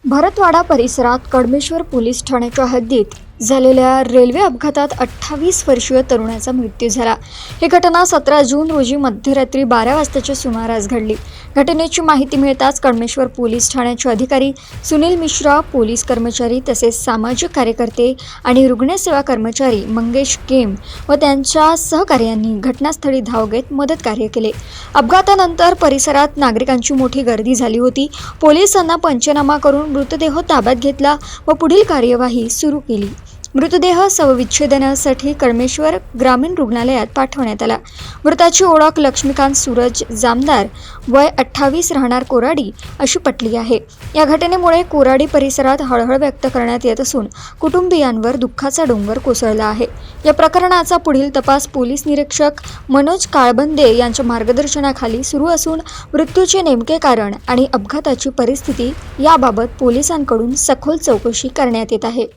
भरतवाडा परिसरात कडमेश्वर पोलीस ठाण्याच्या हद्दीत झालेल्या रेल्वे अपघातात 28 वर्षीय तरुणाचा मृत्यू झाला। ही घटना 17 जून रोजी मध्यरात्री 12 वाजताच्या सुमारास घडली। घटनेची माहिती मिळताच कडमेश्वर पोलीस ठाण्याचे अधिकारी सुनील मिश्रा, पोलीस कर्मचारी तसेच सामाजिक कार्यकर्ते आणि रुग्णसेवा कर्मचारी मंगेश केम व त्यांच्या सहकार्यांनी घटनास्थळी धाव घेत मदत कार्य केले। अपघातानंतर परिसरात नागरिकांची मोठी गर्दी झाली होती। पोलिसांना पंचनामा करून मृतदेह ताब्यात घेतला व पुढील कार्यवाही सुरू केली। मृतदेह शवविच्छेदनासाठी कडमेश्वर ग्रामीण रुग्णालयात पाठवण्यात आला। मृताची ओळख लक्ष्मीकांत सूरज जामदार, वय 28, राहणार कोराडी अशी पटली आहे। या घटनेमुळे कोराडी परिसरात हळहळ व्यक्त करण्यात येत असून कुटुंबियांवर दुःखाचा डोंगर कोसळला आहे। या प्रकरणाचा पुढील तपास पोलीस निरीक्षक मनोज काळबंदे यांच्या मार्गदर्शनाखाली सुरू असून मृत्यूचे नेमके कारण आणि अपघाताची परिस्थिती याबाबत पोलिसांकडून सखोल चौकशी करण्यात येत आहे।